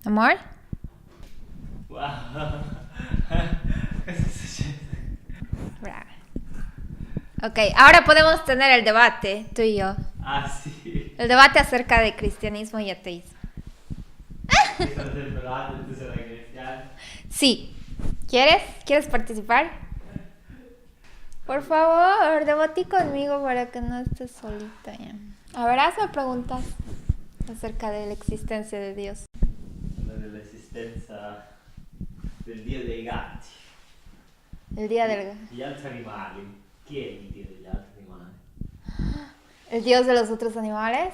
¿Amor? Wow. Bravo. Ok, ahora podemos tener el debate, tú y yo. Ah, sí. El debate acerca de cristianismo y ateísmo. Estás preparado, tú serás cristiano. Sí. ¿Quieres participar? Por favor, debatí conmigo para que no estés solita ya. A ver, hazme preguntas acerca de la existencia de Dios. Dell'esistenza del dio dei gatti. El día del... Gli altri animali. Chi è il dio degli altri animali? El Dios de los otros animales.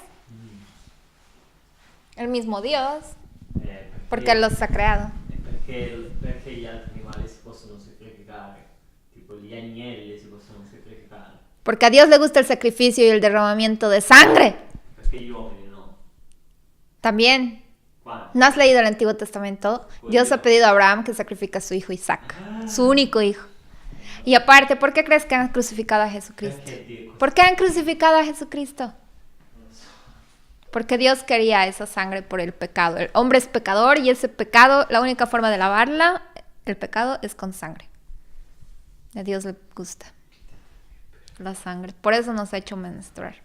El mismo Dios. Porque Él los ha creado. Perché gli altri animali si possono sacrificare? Tipo gli agnelli si possono sacrificare. Porque a Dios le gusta el sacrificio y el derramamiento de sangre. Perché gli uomini no? También. Quando? ¿No has leído el Antiguo Testamento? Dios ha pedido a Abraham que sacrifique a su hijo Isaac, su único hijo. Y aparte, ¿por qué crees que han crucificado a Jesucristo? ¿Por qué han crucificado a Jesucristo? Porque Dios quería esa sangre por el pecado. El hombre es pecador y ese pecado, la única forma de lavarla, el pecado, es con sangre. A Dios le gusta la sangre. Por eso nos ha hecho menstruar.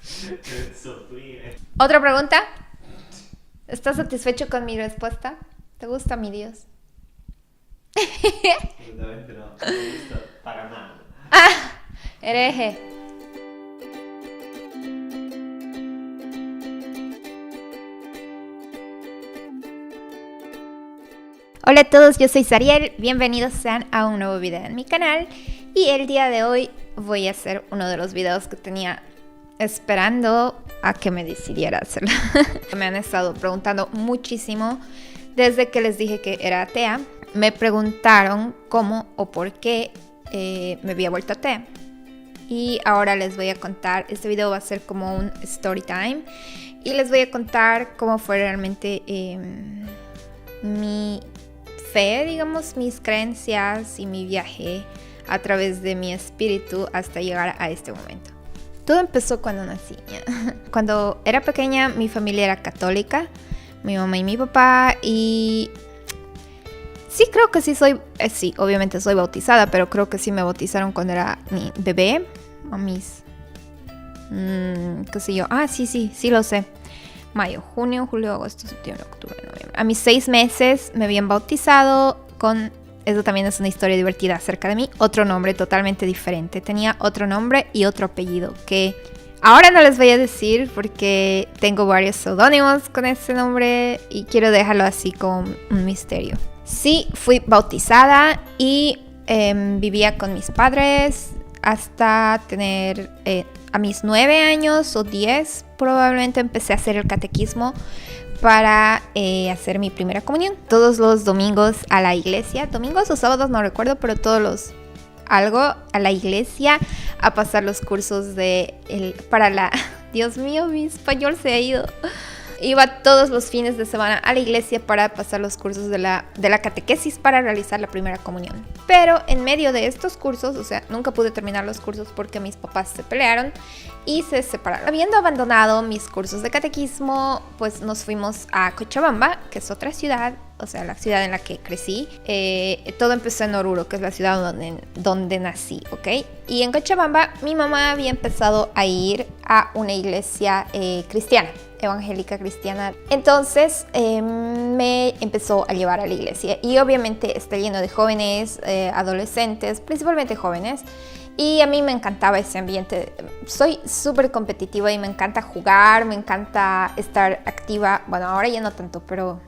Soffrire. ¿Otra pregunta? ¿Estás satisfecho con mi respuesta? ¿Te gusta mi Dios? Assolutamente no, non mi gusta para nada. ¡Ah! Hereje. Hola a todos, yo soy Sariel, bienvenidos sean a un nuevo video en mi canal y el día de hoy voy a hacer uno de los videos que tenía esperando a que me decidiera hacerlo. Me han estado preguntando muchísimo desde que les dije que era atea. Me preguntaron cómo o por qué me había vuelto atea. Y ahora les voy a contar, este video va a ser como un story time y les voy a contar cómo fue realmente mi fe, digamos, mis creencias y mi viaje a través de mi espíritu hasta llegar a este momento. Todo empezó cuando nací. Cuando era pequeña, mi familia era católica, mi mamá y mi papá, y sí, creo que sí soy, sí, obviamente soy bautizada, pero creo que sí me bautizaron cuando era mi bebé, a mis, qué sé yo, sí lo sé. Mayo, junio, julio, agosto, septiembre, octubre, noviembre. A mis 6 meses me habían bautizado con... Eso también es una historia divertida acerca de mí. Otro nombre totalmente diferente. Tenía otro nombre y otro apellido que ahora no les voy a decir porque tengo varios seudónimos con ese nombre y quiero dejarlo así como un misterio. Sí, fui bautizada y vivía con mis padres hasta tener... a mis 9 años o 10 probablemente empecé a hacer el catequismo para hacer mi primera comunión. Todos los domingos a la iglesia, domingos o sábados no recuerdo, pero algo a la iglesia a pasar los cursos para la... Dios mío, mi español se ha ido. Iba todos los fines de semana a la iglesia para pasar los cursos de la catequesis para realizar la primera comunión. Pero en medio de estos cursos, o sea, nunca pude terminar los cursos porque mis papás se pelearon y se separaron. Habiendo abandonado mis cursos de catequismo, pues nos fuimos a Cochabamba, que es otra ciudad, o sea, la ciudad en la que crecí. Todo empezó en Oruro, que es la ciudad donde nací, ¿ok? Y en Cochabamba mi mamá había empezado a ir a una iglesia cristiana, evangélica cristiana. Entonces me empezó a llevar a la iglesia y obviamente está lleno de jóvenes, adolescentes, principalmente jóvenes, y a mí me encantaba ese ambiente. Soy súper competitiva y me encanta jugar, me encanta estar activa. Bueno, ahora ya no tanto, pero...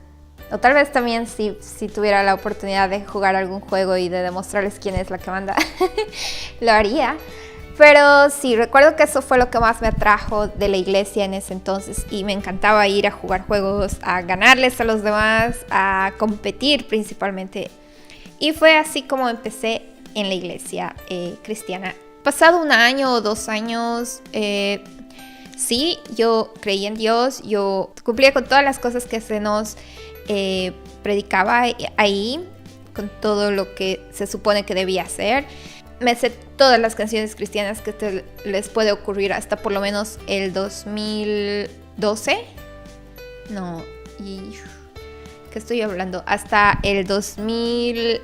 O tal vez también si tuviera la oportunidad de jugar algún juego y de demostrarles quién es la que manda, lo haría. Pero sí, recuerdo que eso fue lo que más me atrajo de la iglesia en ese entonces y me encantaba ir a jugar juegos, a ganarles a los demás, a competir principalmente. Y fue así como empecé en la iglesia cristiana. Pasado 1 año o 2 años, sí, yo creí en Dios, yo cumplía con todas las cosas que se nos predicaba ahí, con todo lo que se supone que debía hacer. Me sé todas las canciones cristianas que les puede ocurrir hasta por lo menos el 2012. No, y... ¿qué estoy hablando? Hasta el 2000...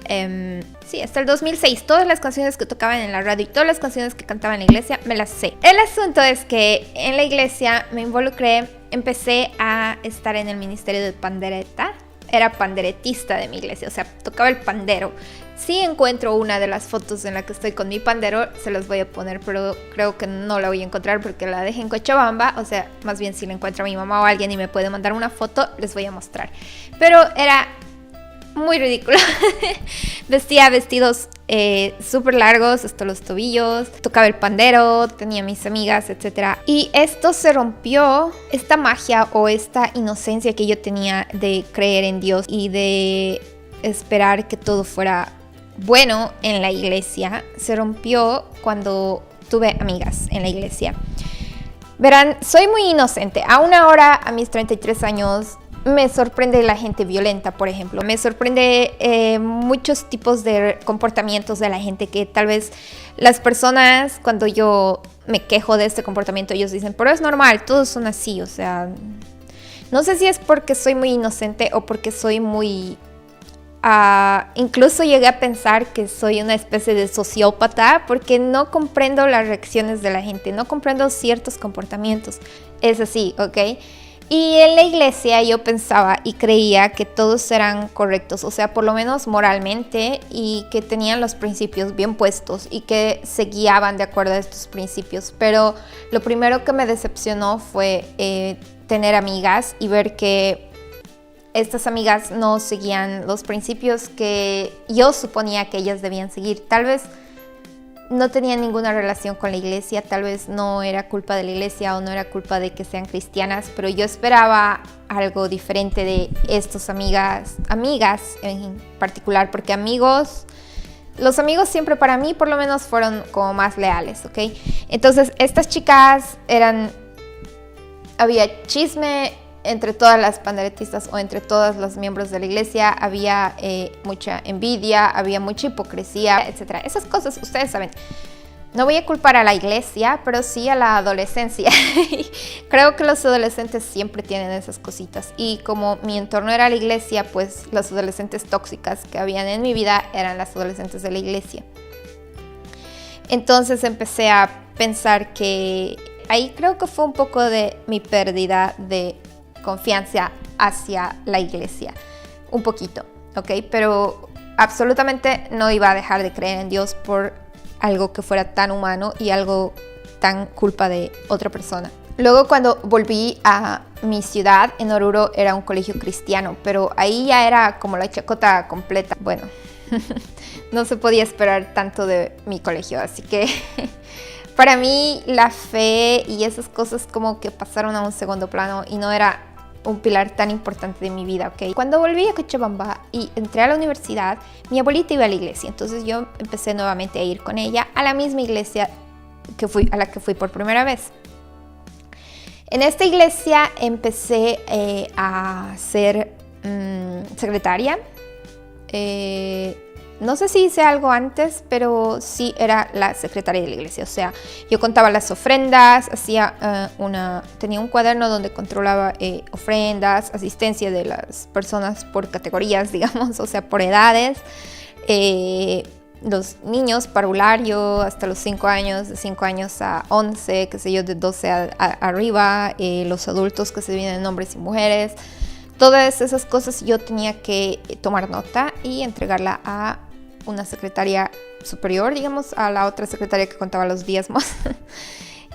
hasta el 2006. Todas las canciones que tocaban en la radio y todas las canciones que cantaban en la iglesia me las sé. El asunto es que en la iglesia me involucré, empecé a estar en el ministerio de pandereta. Era panderetista de mi iglesia, o sea, tocaba el pandero. Si encuentro una de las fotos en la que estoy con mi pandero, se las voy a poner, pero creo que no la voy a encontrar porque la dejé en Cochabamba. O sea, más bien si la encuentra mi mamá o alguien y me puede mandar una foto, les voy a mostrar. Pero era muy ridícula. Vestía vestidos súper largos hasta los tobillos, tocaba el pandero, tenía mis amigas, etc. Y esto se rompió, esta magia o esta inocencia que yo tenía de creer en Dios y de esperar que todo fuera bueno en la iglesia, se rompió cuando tuve amigas en la iglesia. Verán, soy muy inocente. Aún ahora, a mis 33 años, me sorprende la gente violenta, por ejemplo. Me sorprende muchos tipos de comportamientos de la gente que tal vez las personas, cuando yo me quejo de este comportamiento, ellos dicen, pero es normal, todos son así. O sea, no sé si es porque soy muy inocente o porque soy muy... incluso llegué a pensar que soy una especie de sociópata porque no comprendo las reacciones de la gente, no comprendo ciertos comportamientos. Es así, ¿ok? Y en la iglesia yo pensaba y creía que todos eran correctos, o sea, por lo menos moralmente, y que tenían los principios bien puestos y que se guiaban de acuerdo a estos principios. Pero lo primero que me decepcionó fue tener amigas y ver que estas amigas no seguían los principios que yo suponía que ellas debían seguir. Tal vez no tenían ninguna relación con la iglesia, tal vez no era culpa de la iglesia o no era culpa de que sean cristianas, pero yo esperaba algo diferente de estas amigas en particular, porque los amigos siempre para mí por lo menos fueron como más leales, ¿ok? Entonces estas chicas había chisme entre todas las panderetistas o entre todos los miembros de la iglesia, había mucha envidia, había mucha hipocresía, etc. Esas cosas, ustedes saben, no voy a culpar a la iglesia, pero sí a la adolescencia. Creo que los adolescentes siempre tienen esas cositas. Y como mi entorno era la iglesia, pues las adolescentes tóxicas que habían en mi vida eran las adolescentes de la iglesia. Entonces empecé a pensar que ahí creo que fue un poco de mi pérdida de confianza hacia la iglesia, un poquito, ¿ok? Pero absolutamente no iba a dejar de creer en Dios por algo que fuera tan humano y algo tan culpa de otra persona. Luego cuando volví a mi ciudad, en Oruro era un colegio cristiano, pero ahí ya era como la chacota completa. Bueno, no se podía esperar tanto de mi colegio, así que para mí la fe y esas cosas como que pasaron a un segundo plano y no era un pilar tan importante de mi vida, ¿ok? Cuando volví a Cochabamba y entré a la universidad, mi abuelita iba a la iglesia, entonces yo empecé nuevamente a ir con ella a la misma iglesia a la que fui por primera vez. En esta iglesia empecé a ser secretaria. No sé si hice algo antes, pero sí era la secretaria de la iglesia. O sea, yo contaba las ofrendas, tenía un cuaderno donde controlaba ofrendas, asistencia de las personas por categorías, digamos, o sea, por edades. Los niños, parvulario, hasta los 5 años, de 5 años a 11, qué sé yo, de 12 arriba. Los adultos que se dividen en hombres y mujeres. Todas esas cosas yo tenía que tomar nota y entregarla a una secretaria superior, digamos, a la otra secretaria que contaba los diezmos.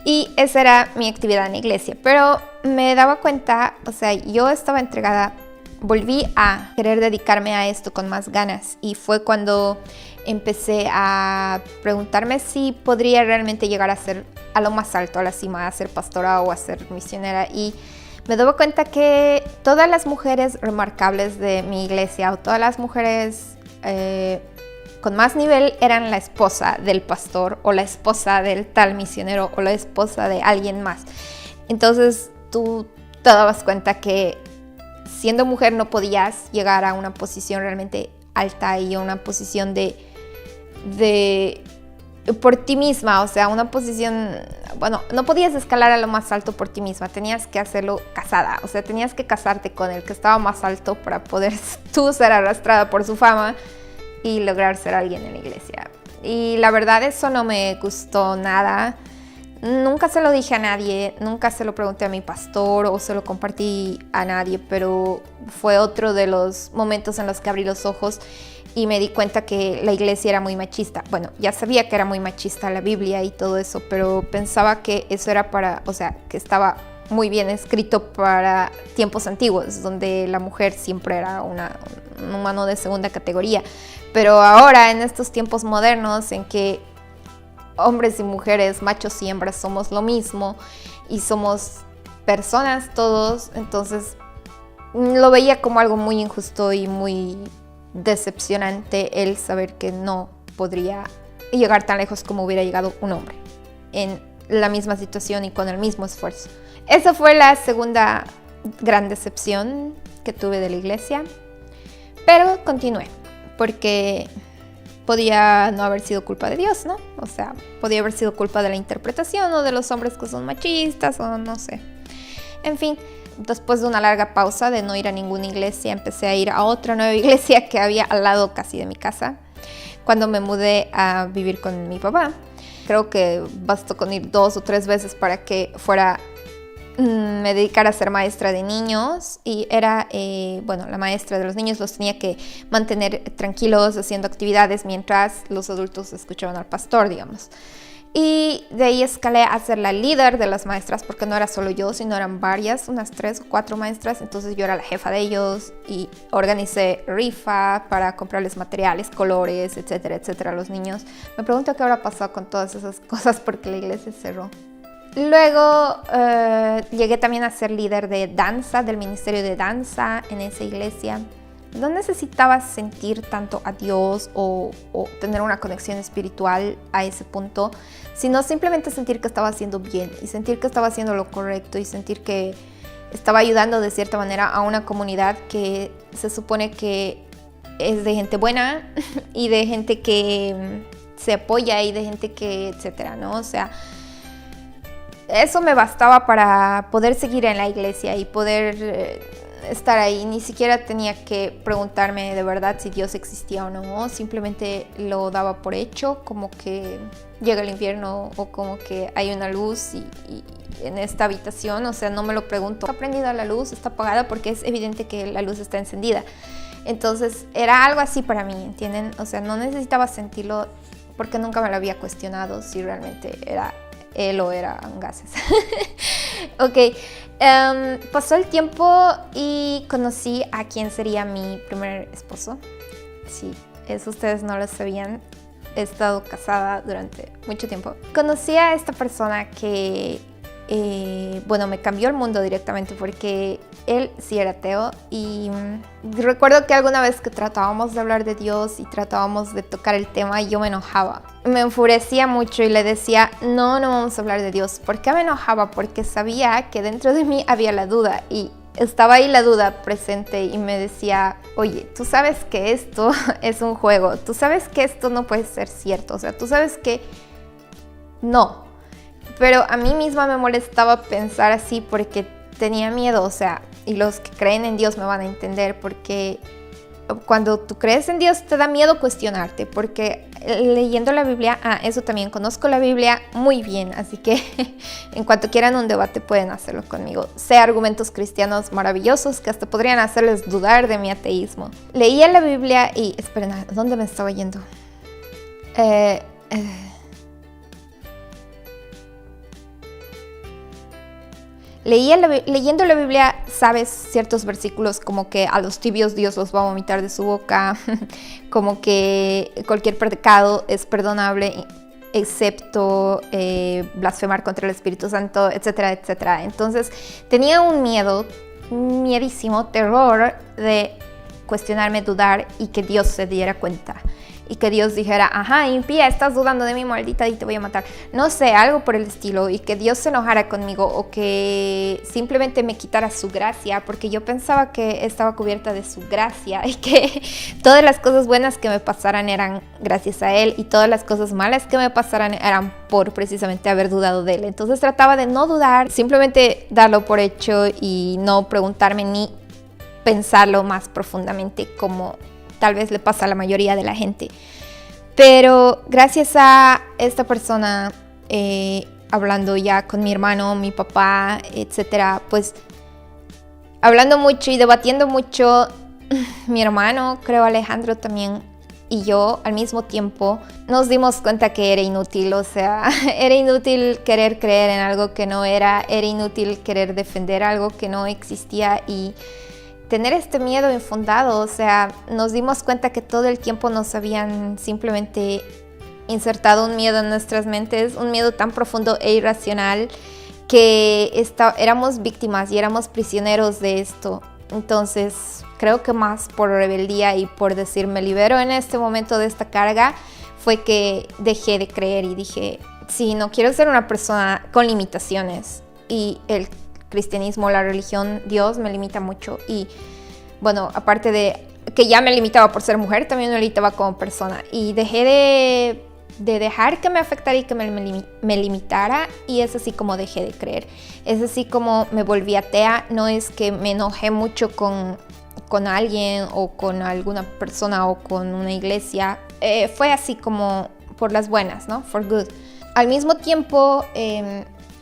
Y esa era mi actividad en la iglesia. Pero me daba cuenta, o sea, yo estaba entregada, volví a querer dedicarme a esto con más ganas. Y fue cuando empecé a preguntarme si podría realmente llegar a ser a lo más alto, a la cima, a ser pastora o a ser misionera. Y me daba cuenta que todas las mujeres remarcables de mi iglesia o todas las mujeres con más nivel eran la esposa del pastor o la esposa del tal misionero o la esposa de alguien más. Entonces tú te dabas cuenta que siendo mujer no podías llegar a una posición realmente alta y a una posición de por ti misma, o sea, una posición, bueno, no podías escalar a lo más alto por ti misma, tenías que hacerlo casada, o sea, tenías que casarte con el que estaba más alto para poder tú ser arrastrada por su fama y lograr ser alguien en la iglesia. Y la verdad eso no me gustó nada. Nunca se lo dije a nadie, nunca se lo pregunté a mi pastor o se lo compartí a nadie, pero fue otro de los momentos en los que abrí los ojos y me di cuenta que la iglesia era muy machista. Bueno, ya sabía que era muy machista la Biblia y todo eso, pero pensaba que eso era para, o sea, que estaba muy bien escrito para tiempos antiguos, donde la mujer siempre era un humano de segunda categoría. Pero ahora, en estos tiempos modernos, en que hombres y mujeres, machos y hembras somos lo mismo y somos personas todos, entonces lo veía como algo muy injusto y muy decepcionante el saber que no podría llegar tan lejos como hubiera llegado un hombre en la misma situación y con el mismo esfuerzo. Esa fue la segunda gran decepción que tuve de la iglesia, pero continué porque podía no haber sido culpa de Dios, ¿no? O sea, podía haber sido culpa de la interpretación o de los hombres que son machistas o no sé. En fin, después de una larga pausa de no ir a ninguna iglesia, empecé a ir a otra nueva iglesia que había al lado casi de mi casa. Cuando me mudé a vivir con mi papá, creo que bastó con ir 2 o 3 veces para que me dedicara a ser maestra de niños y era, la maestra de los niños los tenía que mantener tranquilos haciendo actividades mientras los adultos escuchaban al pastor, digamos. Y de ahí escalé a ser la líder de las maestras porque no era solo yo, sino eran varias, unas 3 o 4 maestras. Entonces yo era la jefa de ellos y organicé rifa para comprarles materiales, colores, etcétera, etcétera a los niños. Me pregunto qué habrá pasado con todas esas cosas porque la iglesia cerró. Luego llegué también a ser líder de danza, del ministerio de danza en esa iglesia. No necesitaba sentir tanto a Dios o tener una conexión espiritual a ese punto, sino simplemente sentir que estaba haciendo bien y sentir que estaba haciendo lo correcto y sentir que estaba ayudando de cierta manera a una comunidad que se supone que es de gente buena y de gente que se apoya y de gente que, etcétera, ¿no? O sea, eso me bastaba para poder seguir en la iglesia y poder estar ahí. Ni siquiera tenía que preguntarme de verdad si Dios existía o no. Simplemente lo daba por hecho, como que llega el invierno o como que hay una luz y en esta habitación, o sea, no me lo pregunto. ¿Está prendida la luz? ¿Está apagada? Porque es evidente que la luz está encendida. Entonces era algo así para mí, ¿entienden? O sea, no necesitaba sentirlo porque nunca me lo había cuestionado si realmente era él o eran gases. Ok, pasó el tiempo y conocí a quien sería mi primer esposo. Sí, eso ustedes no lo sabían. He estado casada durante mucho tiempo. Conocí a esta persona que, me cambió el mundo directamente porque él sí era ateo y recuerdo que alguna vez que tratábamos de hablar de Dios y tratábamos de tocar el tema, yo me enojaba. Me enfurecía mucho y le decía, no vamos a hablar de Dios. ¿Por qué me enojaba? Porque sabía que dentro de mí había la duda y estaba ahí la duda presente y me decía, oye, tú sabes que esto es un juego, tú sabes que esto no puede ser cierto, o sea, tú sabes que no. Pero a mí misma me molestaba pensar así porque tenía miedo, o sea, y los que creen en Dios me van a entender porque cuando tú crees en Dios te da miedo cuestionarte porque leyendo la Biblia, eso también, conozco la Biblia muy bien, así que en cuanto quieran un debate pueden hacerlo conmigo. Sé argumentos cristianos maravillosos que hasta podrían hacerles dudar de mi ateísmo. Leía la Biblia y, esperen, ¿a dónde me estaba yendo? Leyendo la Biblia sabes ciertos versículos como que a los tibios Dios los va a vomitar de su boca, como que cualquier pecado es perdonable excepto blasfemar contra el Espíritu Santo, etcétera, etcétera. Entonces tenía un miedísimo terror de cuestionarme, dudar y que Dios se diera cuenta. y que Dios dijera, ajá, impía, estás dudando de mí, maldita, y te voy a matar. No sé, algo por el estilo, y que Dios se enojara conmigo o que simplemente me quitara su gracia, porque yo pensaba que estaba cubierta de su gracia y que todas las cosas buenas que me pasaran eran gracias a Él y todas las cosas malas que me pasaran eran por precisamente haber dudado de Él. Entonces trataba de no dudar, simplemente darlo por hecho y no preguntarme ni pensarlo más profundamente, como tal vez le pasa a la mayoría de la gente. Pero gracias a esta persona, hablando ya con mi hermano, mi papá, etcétera, pues hablando mucho y debatiendo mucho, mi hermano, creo Alejandro también, y yo al mismo tiempo nos dimos cuenta que era inútil, o sea, era inútil querer creer en algo que no era inútil querer defender algo que no existía y tener este miedo infundado. O sea, nos dimos cuenta que todo el tiempo nos habían simplemente insertado un miedo en nuestras mentes, un miedo tan profundo e irracional que éramos víctimas y éramos prisioneros de esto. Entonces, creo que más por rebeldía y por decir me libero en este momento de esta carga, fue que dejé de creer y dije, sí, no quiero ser una persona con limitaciones. Y el cristianismo, la religión, Dios me limita mucho. Y bueno, aparte de que ya me limitaba por ser mujer, también me limitaba como persona. Y dejé de dejar que me afectara y que me limitara, y es así como dejé de creer. Es así como me volví atea. No es que me enojé mucho con alguien o con alguna persona o con una iglesia. Fue así como por las buenas, ¿no? For good. Al mismo tiempo,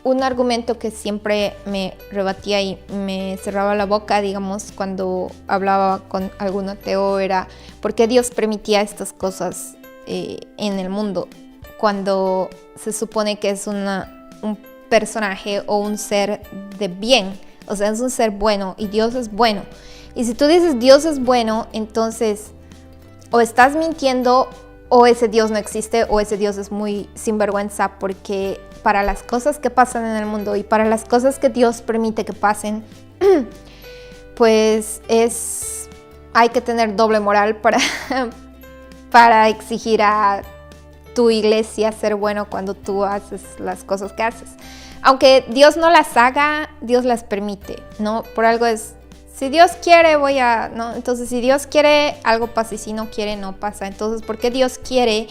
un argumento que siempre me rebatía y me cerraba la boca, digamos, cuando hablaba con algún ateo era ¿por qué Dios permitía estas cosas en el mundo cuando se supone que es un personaje o un ser de bien? O sea, es un ser bueno y Dios es bueno. Y si tú dices Dios es bueno, entonces o estás mintiendo o ese Dios no existe o ese Dios es muy sinvergüenza, porque para las cosas que pasan en el mundo y para las cosas que Dios permite que pasen, pues hay que tener doble moral para exigir a tu iglesia ser bueno cuando tú haces las cosas que haces. Aunque Dios no las haga, Dios las permite, ¿no? Por algo es, si Dios quiere, ¿no? Entonces, si Dios quiere, algo pasa, y si no quiere, no pasa. Entonces, ¿por qué Dios quiere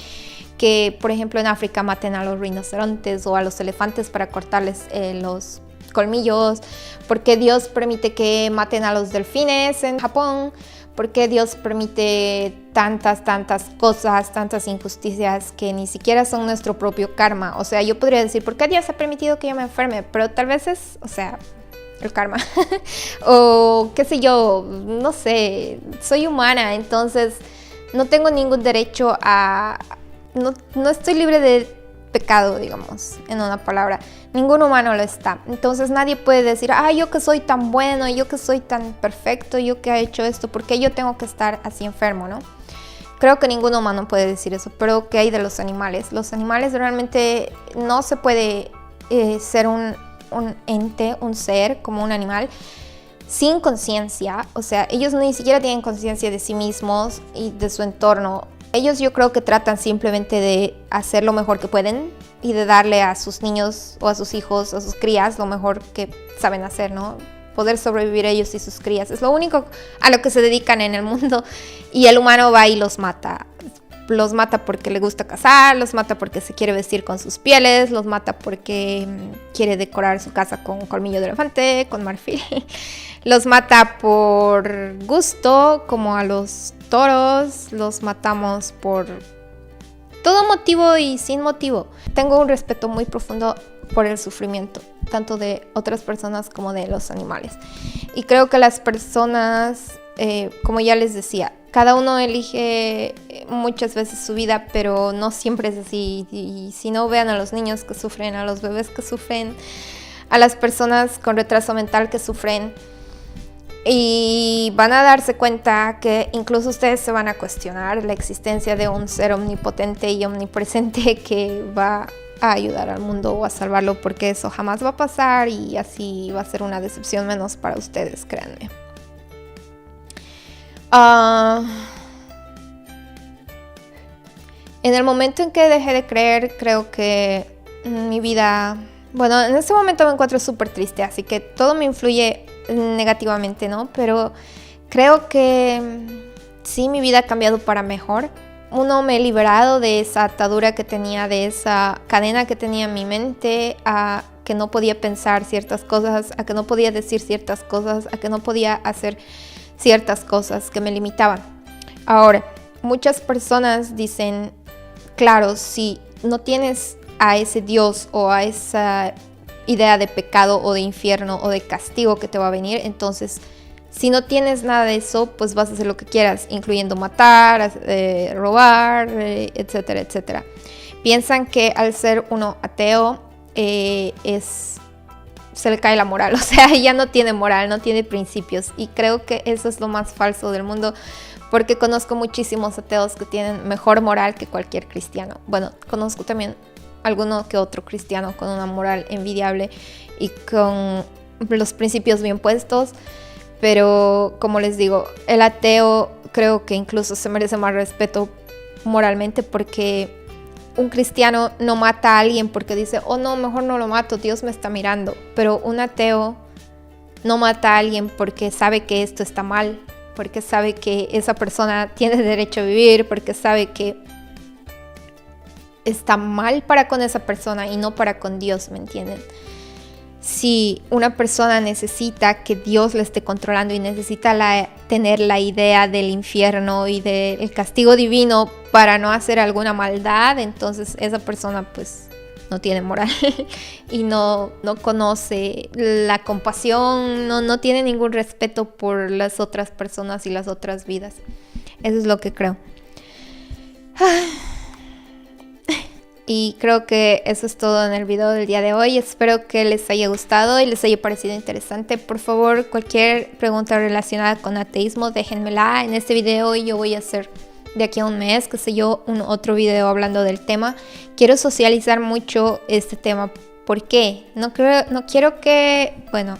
que, por ejemplo, en África maten a los rinocerontes o a los elefantes para cortarles los colmillos? ¿Por qué Dios permite que maten a los delfines en Japón? ¿Por qué Dios permite tantas cosas, tantas injusticias que ni siquiera son nuestro propio karma? O sea, yo podría decir, ¿por qué Dios ha permitido que yo me enferme? Pero tal vez es, o sea, el karma. O qué sé yo, no sé, soy humana, entonces no tengo ningún derecho a... No estoy libre de pecado, digamos, en una palabra. Ningún humano lo está. Entonces nadie puede decir, yo que soy tan bueno, yo que soy tan perfecto, yo que he hecho esto, ¿por qué yo tengo que estar así enfermo, no? Creo que ningún humano puede decir eso. Pero ¿qué hay de los animales? Los animales realmente no se puede ser un ente, un ser como un animal sin conciencia. O sea, ellos ni siquiera tienen conciencia de sí mismos y de su entorno. Ellos, yo creo que tratan simplemente de hacer lo mejor que pueden y de darle a sus niños o a sus hijos o a sus crías lo mejor que saben hacer, ¿no? Poder sobrevivir ellos y sus crías. Es lo único a lo que se dedican en el mundo. Y el humano va y los mata. Los mata porque le gusta cazar, los mata porque se quiere vestir con sus pieles, los mata porque quiere decorar su casa con colmillo de elefante, con marfil. Los mata por gusto, como a los toros. Los matamos por todo motivo y sin motivo. Tengo un respeto muy profundo por el sufrimiento, tanto de otras personas como de los animales. Y creo que las personas, como ya les decía, cada uno elige muchas veces su vida, pero no siempre es así. Y si no, vean a los niños que sufren, a los bebés que sufren, a las personas con retraso mental que sufren. Y van a darse cuenta que incluso ustedes se van a cuestionar la existencia de un ser omnipotente y omnipresente que va a ayudar al mundo o a salvarlo, porque eso jamás va a pasar y así va a ser una decepción menos para ustedes, créanme. En el momento en que dejé de creer, creo que mi vida... Bueno, en este momento me encuentro súper triste, así que todo me influye negativamente, ¿no? Pero creo que sí, mi vida ha cambiado para mejor. Uno, me he liberado de esa atadura que tenía, de esa cadena que tenía en mi mente, a que no podía pensar ciertas cosas, a que no podía decir ciertas cosas, a que no podía hacer ciertas cosas que me limitaban. Ahora, muchas personas dicen, claro, si no tienes a ese Dios o a esa idea de pecado o de infierno o de castigo que te va a venir, entonces si no tienes nada de eso, pues vas a hacer lo que quieras, incluyendo matar, robar, etcétera, etcétera. Piensan que al ser uno ateo se le cae la moral, o sea, ya no tiene moral, no tiene principios, y creo que eso es lo más falso del mundo, porque conozco muchísimos ateos que tienen mejor moral que cualquier cristiano. Bueno, conozco también alguno que otro cristiano con una moral envidiable y con los principios bien puestos, pero como les digo, el ateo creo que incluso se merece más respeto moralmente, porque un cristiano no mata a alguien porque dice, oh no, mejor no lo mato, Dios me está mirando. Pero un ateo no mata a alguien porque sabe que esto está mal, porque sabe que esa persona tiene derecho a vivir, porque sabe que está mal para con esa persona y no para con Dios, ¿me entienden? Si una persona necesita que Dios le esté controlando y necesita tener la idea del infierno y del castigo divino para no hacer alguna maldad, entonces esa persona pues no tiene moral y no conoce la compasión, no tiene ningún respeto por las otras personas y las otras vidas. Eso es lo que creo. Y creo que eso es todo en el video del día de hoy. Espero que les haya gustado y les haya parecido interesante. Por favor, cualquier pregunta relacionada con ateísmo, déjenmela en este video y yo voy a hacer de aquí a un mes, qué sé yo, otro video hablando del tema. Quiero socializar mucho este tema. ¿Por qué? No quiero que, bueno,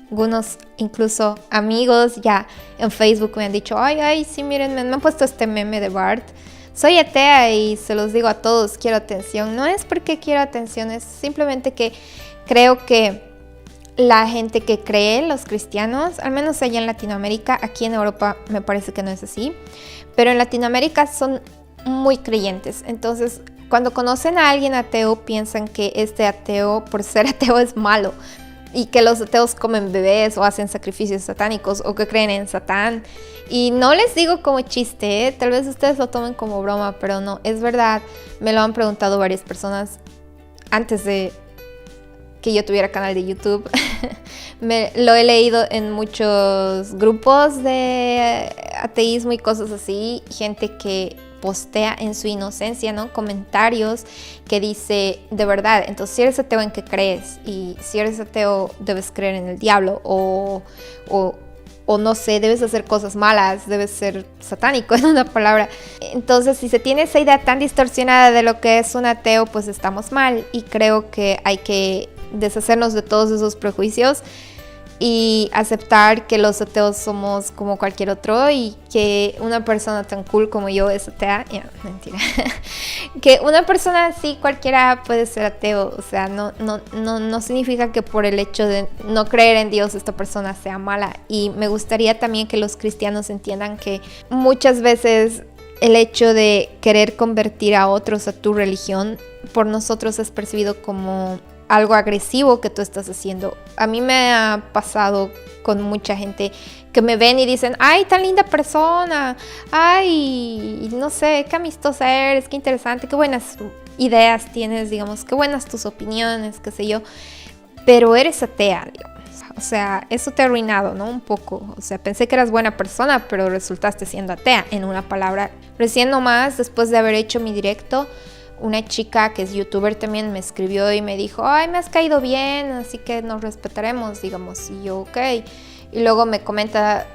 algunos incluso amigos ya en Facebook me han dicho, ay, sí, miren, me han puesto este meme de Bart. Soy atea y se los digo a todos, quiero atención. No es porque quiero atención, es simplemente que creo que la gente que cree, los cristianos, al menos allá en Latinoamérica, aquí en Europa me parece que no es así, pero en Latinoamérica son muy creyentes. Entonces, cuando conocen a alguien ateo, piensan que este ateo, por ser ateo, es malo, y que los ateos comen bebés o hacen sacrificios satánicos o que creen en Satán. Y no les digo como chiste, tal vez ustedes lo tomen como broma, pero no, es verdad. Me lo han preguntado varias personas antes de que yo tuviera canal de YouTube. Lo he leído en muchos grupos de ateísmo y cosas así, gente que postea en su inocencia, ¿no? Comentarios que dice, de verdad, entonces si eres ateo, ¿en qué crees? Y si eres ateo, debes creer en el diablo o no sé, debes hacer cosas malas, debes ser satánico, en una palabra. Entonces, si se tiene esa idea tan distorsionada de lo que es un ateo, pues estamos mal, y creo que hay que deshacernos de todos esos prejuicios y aceptar que los ateos somos como cualquier otro, y que una persona tan cool como yo es atea. Mentira. Que una persona así cualquiera puede ser ateo, o sea, no significa que por el hecho de no creer en Dios esta persona sea mala. Y me gustaría también que los cristianos entiendan que muchas veces el hecho de querer convertir a otros a tu religión por nosotros es percibido como algo agresivo que tú estás haciendo. A mí me ha pasado con mucha gente que me ven y dicen, ay, tan linda persona, ay, no sé, qué amistosa eres, qué interesante, qué buenas ideas tienes, digamos, qué buenas tus opiniones, qué sé yo, pero eres atea, digamos. O sea, eso te ha arruinado, ¿no? Un poco. O sea, pensé que eras buena persona, pero resultaste siendo atea, en una palabra. Recién nomás, después de haber hecho mi directo, una chica que es youtuber también me escribió y me dijo, ay, me has caído bien, así que nos respetaremos, digamos. Y yo, ok. Y luego me comenta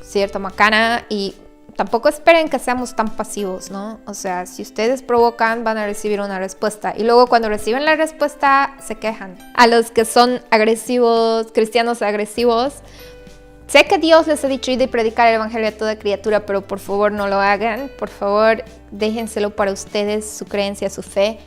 cierta macana, y tampoco esperen que seamos tan pasivos, ¿no? O sea, si ustedes provocan, van a recibir una respuesta. Y luego cuando reciben la respuesta, se quejan. A los que son agresivos, cristianos agresivos, Sé que Dios les ha dicho ir de predicar el evangelio a toda criatura, pero por favor no lo hagan. Por favor, déjenselo para ustedes, su creencia, su fe.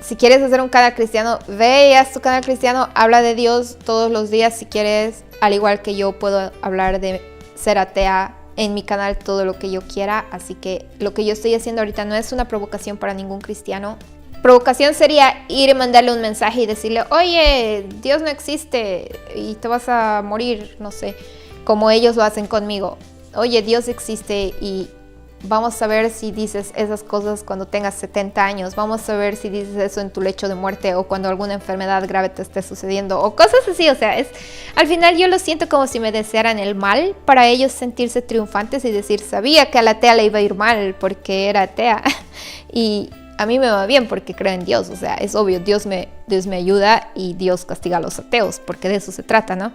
Si quieres hacer un canal cristiano, ve y haz tu canal cristiano. Habla de Dios todos los días si quieres. Al igual que yo puedo hablar de ser atea en mi canal todo lo que yo quiera. Así que lo que yo estoy haciendo ahorita no es una provocación para ningún cristiano. Provocación sería ir y mandarle un mensaje y decirle, oye, Dios no existe y te vas a morir, no sé, como ellos lo hacen conmigo. Oye, Dios existe y vamos a ver si dices esas cosas cuando tengas 70 años. Vamos a ver si dices eso en tu lecho de muerte o cuando alguna enfermedad grave te esté sucediendo o cosas así. O sea, al final yo lo siento como si me desearan el mal para ellos sentirse triunfantes y decir, sabía que a la atea le iba a ir mal porque era atea y a mí me va bien porque creo en Dios. O sea, es obvio, Dios me ayuda y Dios castiga a los ateos porque de eso se trata, ¿no?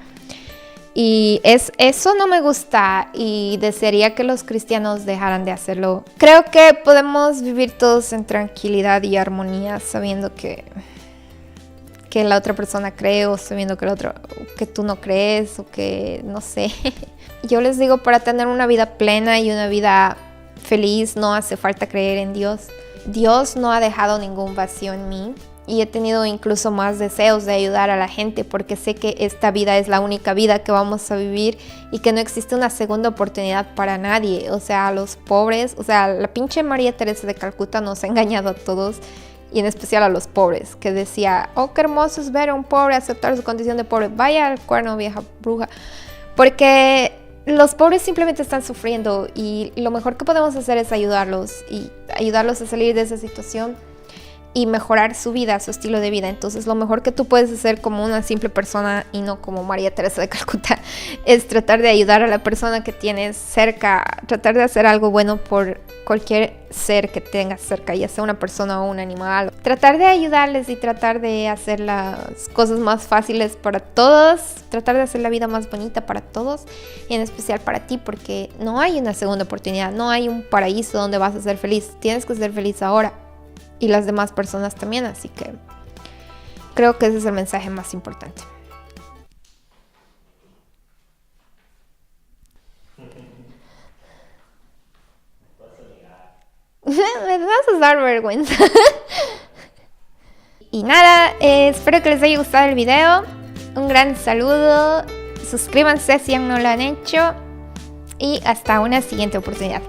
Y eso no me gusta y desearía que los cristianos dejaran de hacerlo. Creo que podemos vivir todos en tranquilidad y armonía sabiendo que la otra persona cree o sabiendo que tú no crees o que no sé. Yo les digo, para tener una vida plena y una vida feliz no hace falta creer en Dios. Dios no ha dejado ningún vacío en mí. Y he tenido incluso más deseos de ayudar a la gente porque sé que esta vida es la única vida que vamos a vivir y que no existe una segunda oportunidad para nadie. O sea, a los pobres, o sea, la pinche María Teresa de Calcuta nos ha engañado a todos y en especial a los pobres, que decía, oh, qué hermoso es ver a un pobre aceptar su condición de pobre, vaya al cuerno, vieja bruja, porque los pobres simplemente están sufriendo y lo mejor que podemos hacer es ayudarlos y ayudarlos a salir de esa situación y mejorar su vida, su estilo de vida. Entonces lo mejor que tú puedes hacer como una simple persona y no como María Teresa de Calcuta es tratar de ayudar a la persona que tienes cerca, tratar de hacer algo bueno por cualquier ser que tengas cerca, ya sea una persona o un animal. Tratar de ayudarles y tratar de hacer las cosas más fáciles para todos, tratar de hacer la vida más bonita para todos y en especial para ti, porque no hay una segunda oportunidad, no hay un paraíso donde vas a ser feliz, tienes que ser feliz ahora. Y las demás personas también, así que creo que ese es el mensaje más importante. Me vas a dar vergüenza. Y nada, espero que les haya gustado el video. Un gran saludo. Suscríbanse si aún no lo han hecho. Y hasta una siguiente oportunidad.